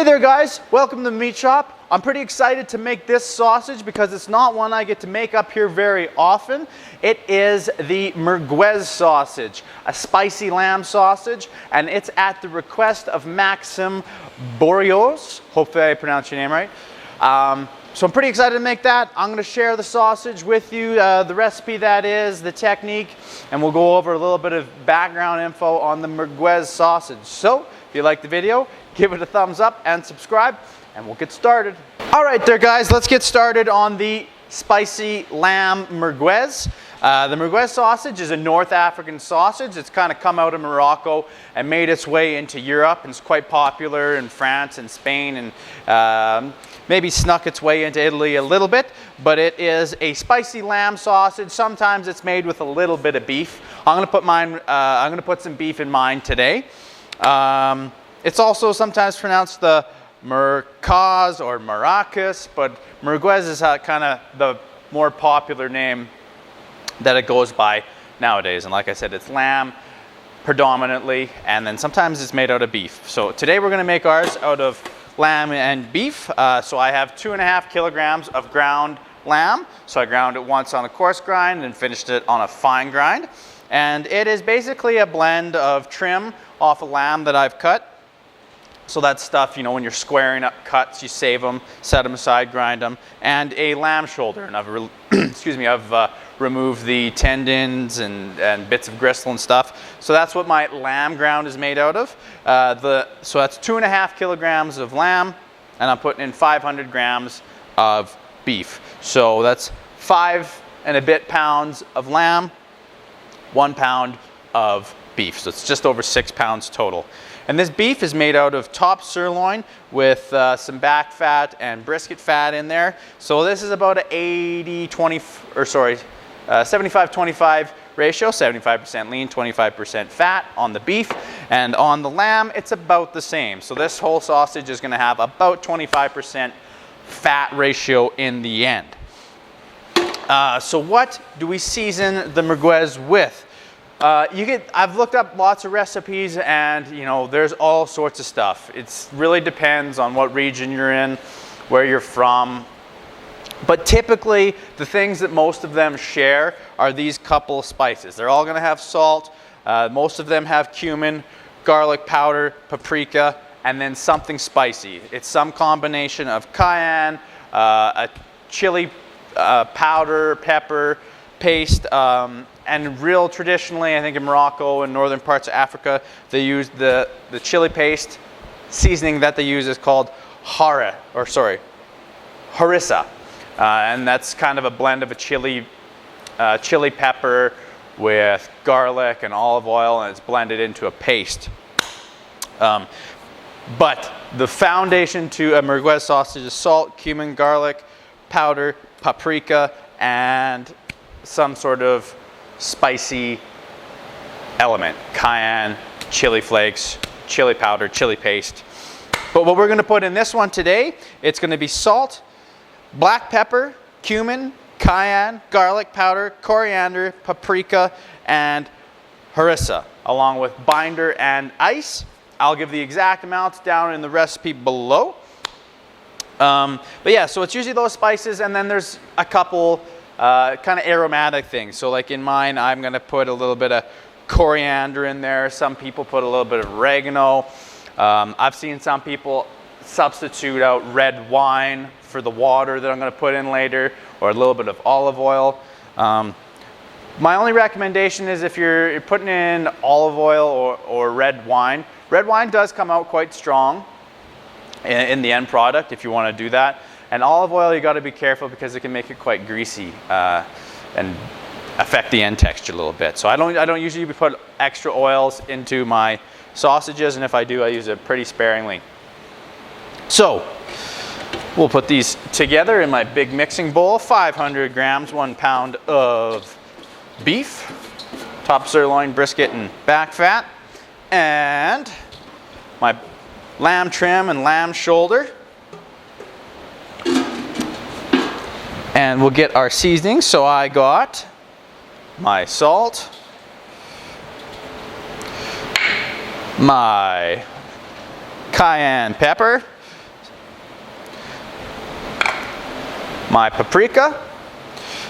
Hey there guys, welcome to the meat shop. I'm pretty excited to make this sausage because it's not one I get to make up here very often. It is the Merguez sausage, a spicy lamb sausage, and it's at the request of Maxim Bourrios. Hopefully I pronounced your name right. So I'm pretty excited to make that. I'm going to share the sausage with you, the recipe that is, the technique, and we'll go over a little bit of background info on the Merguez sausage. So if you like the video, give it a thumbs up and subscribe, and we'll get started. All right there guys, let's get started on the spicy lamb merguez. The merguez sausage is a North African sausage. It's kind of come out of Morocco and made its way into Europe, and it's quite popular in France and Spain, and maybe snuck its way into Italy a little bit, but it is a spicy lamb sausage. Sometimes it's made with a little bit of beef. I'm going to put some beef in mine today. It's also sometimes pronounced the Merguez or Maracas, but Merguez is kind of the more popular name that it goes by nowadays. And like I said, it's lamb predominantly, and then sometimes it's made out of beef. So today we're going to make ours out of lamb and beef. So I have 2.5 kilograms of ground lamb. So I ground it once on a coarse grind and finished it on a fine grind. And it is basically a blend of trim off of lamb that I've cut. So that stuff, you know, when you're squaring up cuts, you save them, set them aside, grind them, and a lamb shoulder. And I've removed the tendons and bits of gristle and stuff. So that's what my lamb ground is made out of. So that's 2.5 kilograms of lamb, and I'm putting in 500 grams of beef. So that's 5 and a bit pounds of lamb, 1 pound of beef. So it's just over 6 pounds total. And this beef is made out of top sirloin with some back fat and brisket fat in there. So this is about an 75-25 ratio, 75% lean, 25% fat on the beef. And on the lamb, it's about the same. So this whole sausage is going to have about 25% fat ratio in the end. So what do we season the merguez with? I've looked up lots of recipes, and you know, there's all sorts of stuff. It really depends on what region you're in, where you're from. But typically, the things that most of them share are these couple spices. They're all going to have salt. Most of them have cumin, garlic powder, paprika, and then something spicy. It's some combination of cayenne, a chili powder, pepper, paste, and real traditionally, I think in Morocco and northern parts of Africa, they use the chili paste seasoning that they use is called harissa. And that's kind of a blend of a chili pepper with garlic and olive oil, and it's blended into a paste. But the foundation to a merguez sausage is salt, cumin, garlic powder, paprika, and some sort of spicy element, cayenne, chili flakes, chili powder, chili paste. But what we're going to put in this one today, it's going to be salt, black pepper, cumin, cayenne, garlic powder, coriander, paprika, and harissa, along with binder and ice. I'll give the exact amounts down in the recipe below. But yeah, so it's usually those spices, and then there's a couple kind of aromatic things. So like in mine, I'm going to put a little bit of coriander in there. Some people put a little bit of oregano. I've seen some people substitute out red wine for the water that I'm going to put in later, or a little bit of olive oil. My only recommendation is if you're putting in olive oil or red wine does come out quite strong in the end product if you want to do that. And olive oil, you got to be careful because it can make it quite greasy and affect the end texture a little bit. So I don't usually put extra oils into my sausages, and if I do, I use it pretty sparingly. So we'll put these together in my big mixing bowl. 500 grams, 1 pound of beef, top sirloin, brisket, and back fat, and my lamb trim and lamb shoulder. And we'll get our seasoning. So I got my salt, my cayenne pepper, my paprika.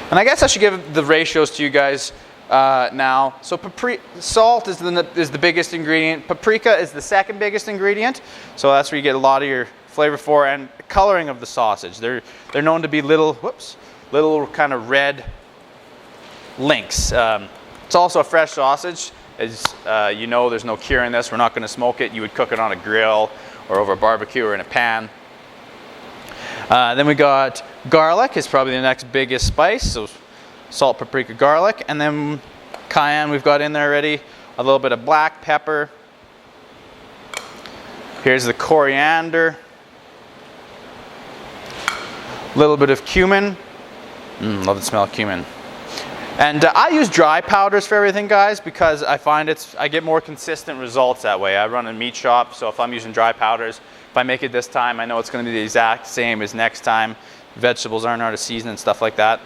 And I guess I should give the ratios to you guys now. So salt is the biggest ingredient. Paprika is the second biggest ingredient. So that's where you get a lot of your flavor for, and coloring of the sausage. They're known to be little kind of red links. It's also a fresh sausage. As you know, there's no curing this. We're not going to smoke it. You would cook it on a grill or over a barbecue or in a pan. Then we got garlic is probably the next biggest spice. So salt, paprika, garlic. And then cayenne we've got in there already. A little bit of black pepper. Here's the coriander. A little bit of cumin. Love the smell of cumin. And I use dry powders for everything, guys, because I find I get more consistent results that way. I run a meat shop, so if I'm using dry powders, if I make it this time, I know it's going to be the exact same as next time. Vegetables aren't out of season and stuff like that.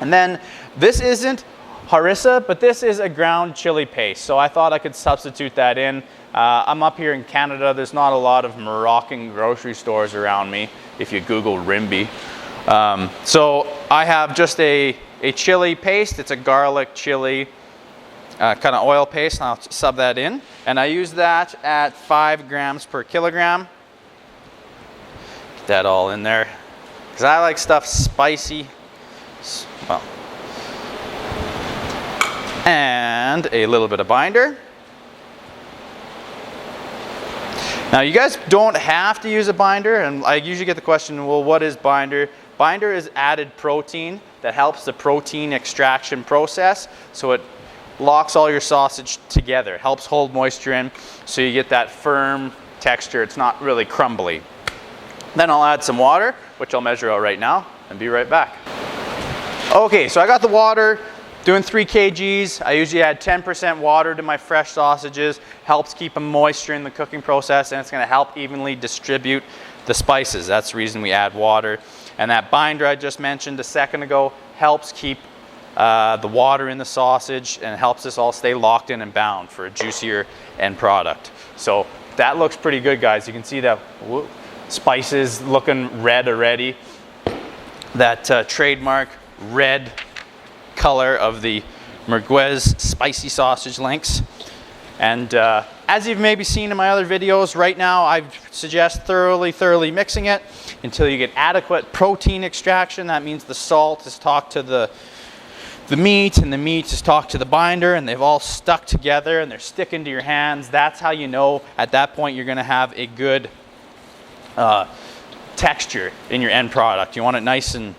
And then this isn't harissa, but this is a ground chili paste, so I thought I could substitute that in. I'm up here in Canada. There's not a lot of Moroccan grocery stores around me, if you Google Rimby. So I have just a chili paste. It's a garlic chili kind of oil paste, and I'll sub that in. And I use that at 5 grams per kilogram. Get that all in there, because I like stuff spicy. Well, and a little bit of binder. Now you guys don't have to use a binder, and I usually get the question, well, what is binder? Binder is added protein that helps the protein extraction process, so it locks all your sausage together. It helps hold moisture in, so you get that firm texture. It's not really crumbly. Then I'll add some water, which I'll measure out right now, and be right back. Okay, so I got the water, doing 3 kgs. I usually add 10% water to my fresh sausages. Helps keep a moisture in the cooking process, and it's going to help evenly distribute the spices. That's the reason we add water. And that binder I just mentioned a second ago helps keep the water in the sausage, and helps this all stay locked in and bound for a juicier end product. So that looks pretty good, guys. You can see that spices looking red already. That trademark red color of the Merguez spicy sausage links. And as you've maybe seen in my other videos, right now I suggest thoroughly mixing it until you get adequate protein extraction. That means the salt is talked to the meat, and the meat is talked to the binder, and they've all stuck together and they're sticking to your hands. That's how you know at that point you're going to have a good texture in your end product. You want it nice and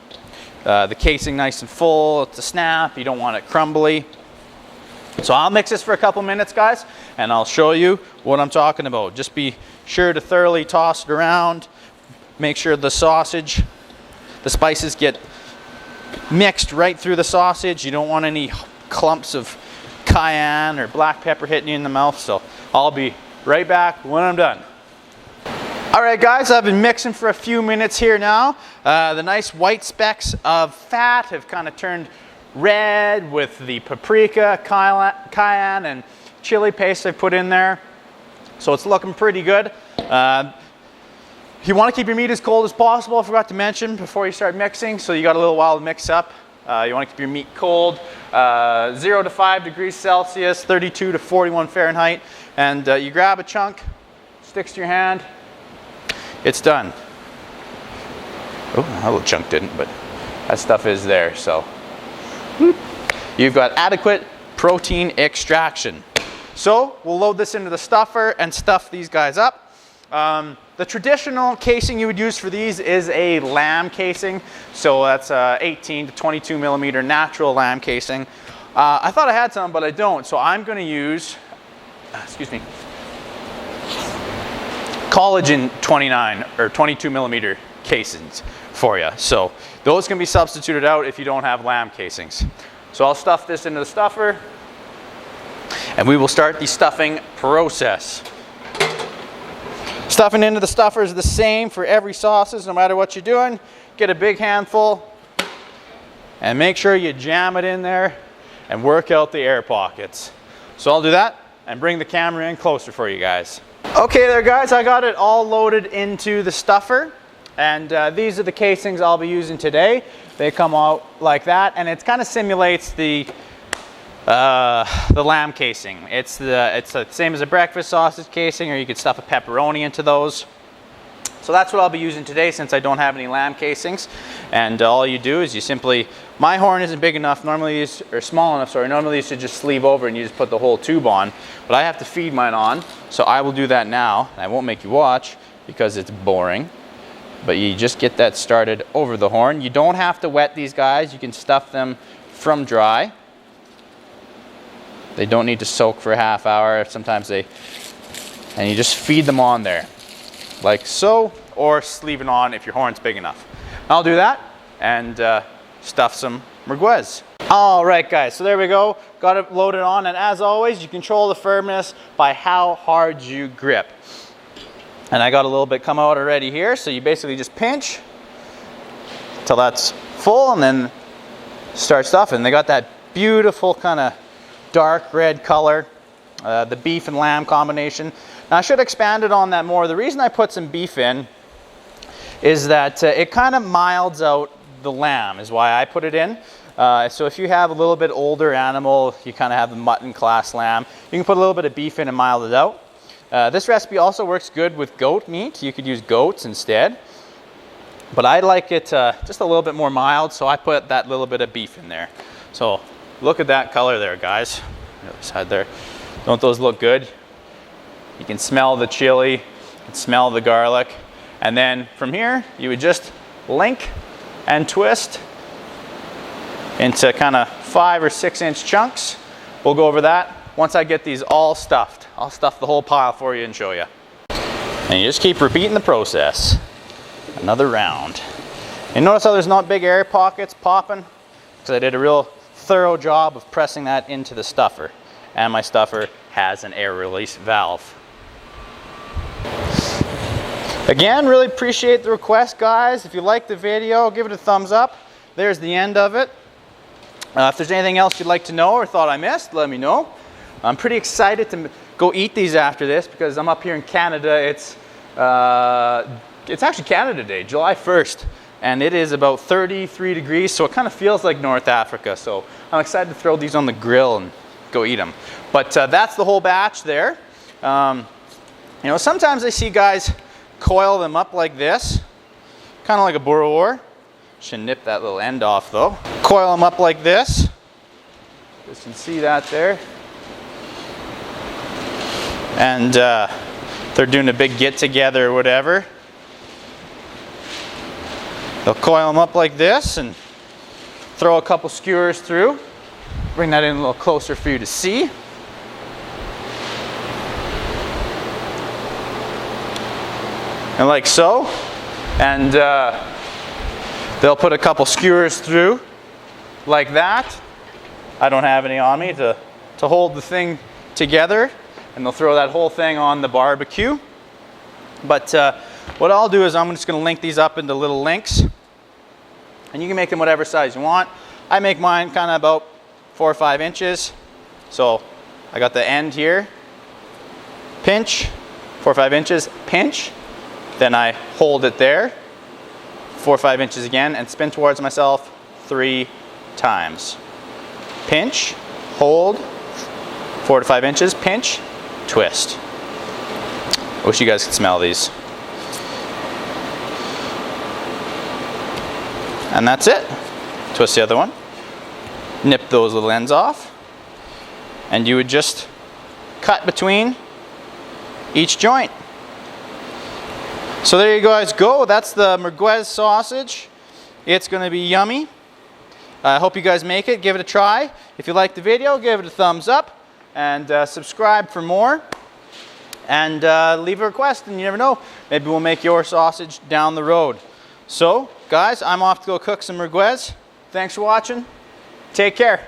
the casing nice and full to snap. You don't want it crumbly. So I'll mix this for a couple minutes, guys, and I'll show you what I'm talking about. Just be sure to thoroughly toss it around. Make sure the sausage, the spices get mixed right through the sausage. You don't want any clumps of cayenne or black pepper hitting you in the mouth. So I'll be right back when I'm done. All right, guys, I've been mixing for a few minutes here now. The nice white specks of fat have kind of turned red with the paprika, cayenne, and chili paste I put in there. So it's looking pretty good. You want to keep your meat as cold as possible, I forgot to mention, before you start mixing, so you got a little while to mix up. You want to keep your meat cold, 0 to 5 degrees Celsius, 32 to 41 Fahrenheit, and you grab a chunk, sticks to your hand, it's done. Oh, that little chunk didn't, but that stuff is there, so. You've got adequate protein extraction. So we'll load this into the stuffer and stuff these guys up. The traditional casing you would use for these is a lamb casing. So that's 18 to 22 millimeter natural lamb casing. I thought I had some, but I don't. So I'm going to use, collagen 29 or 22 millimeter casings for you. So those can be substituted out if you don't have lamb casings. So I'll stuff this into the stuffer, and we will start the stuffing process. Stuffing into the stuffer is the same for every sausage, no matter what you're doing. Get a big handful and make sure you jam it in there and work out the air pockets. So I'll do that and bring the camera in closer for you guys. Okay there, guys, I got it all loaded into the stuffer. And these are the casings I'll be using today. They come out like that, and it kind of simulates the lamb casing. It's the same as a breakfast sausage casing, or you could stuff a pepperoni into those. So that's what I'll be using today since I don't have any lamb casings. And all you do is you simply, my horn isn't big enough, normally or small enough, sorry, normally you should just sleeve over and you just put the whole tube on. But I have to feed mine on, so I will do that now. I won't make you watch because it's boring. But you just get that started over the horn. You don't have to wet these guys, you can stuff them from dry. They don't need to soak for a half hour. Sometimes and you just feed them on there, like so, or sleeve it on if your horn's big enough. I'll do that and stuff some merguez. All right, guys, so there we go. Got it loaded on, and as always, you control the firmness by how hard you grip. And I got a little bit come out already here, so you basically just pinch till that's full, and then start stuffing. They got that beautiful kind of dark red color, the beef and lamb combination. Now I should have expanded on that more. The reason I put some beef in is that it kind of milds out the lamb, is why I put it in. So if you have a little bit older animal, you kind of have the mutton class lamb, you can put a little bit of beef in and mild it out. This recipe also works good with goat meat. You could use goats instead. But I like it just a little bit more mild, so I put that little bit of beef in there. So look at that color there, guys. The other side there. Don't those look good? You can smell the chili, you can smell the garlic. And then from here, you would just link and twist into kind of 5 or 6 inch chunks. We'll go over that once I get these all stuffed. I'll stuff the whole pile for you and show you. And you just keep repeating the process. Another round. And notice how there's not big air pockets popping? Because I did a real thorough job of pressing that into the stuffer. And my stuffer has an air release valve. Again, really appreciate the request, guys. If you liked the video, give it a thumbs up. There's the end of it. If there's anything else you'd like to know or thought I missed, let me know. I'm pretty excited to go eat these after this because I'm up here in Canada. It's actually Canada Day, July 1st. And it is about 33 degrees, so it kind of feels like North Africa. So I'm excited to throw these on the grill and go eat them. But that's the whole batch there. You know, sometimes I see guys coil them up like this, kind of like a bourreau. Should nip that little end off though. Coil them up like this. You can see that there. And they're doing a big get together or whatever. They'll coil them up like this and throw a couple skewers through. Bring that in a little closer for you to see. And like so. And they'll put a couple skewers through like that. I don't have any on me to hold the thing together. And they'll throw that whole thing on the barbecue. But what I'll do is I'm just going to link these up into little links. And you can make them whatever size you want. I make mine kind of about 4 or 5 inches. So I got the end here. Pinch, 4 or 5 inches, pinch. Then I hold it there, 4 or 5 inches again, and spin towards myself 3 times. Pinch, hold, 4 to 5 inches, pinch, twist. I wish you guys could smell these. And that's it. Twist the other one. Nip those little ends off. And you would just cut between each joint. So there you guys go. That's the merguez sausage. It's going to be yummy. I hope you guys make it. Give it a try. If you liked the video, give it a thumbs up. And subscribe for more. And leave a request. And you never know, maybe we'll make your sausage down the road. So, guys, I'm off to go cook some merguez. Thanks for watching. Take care.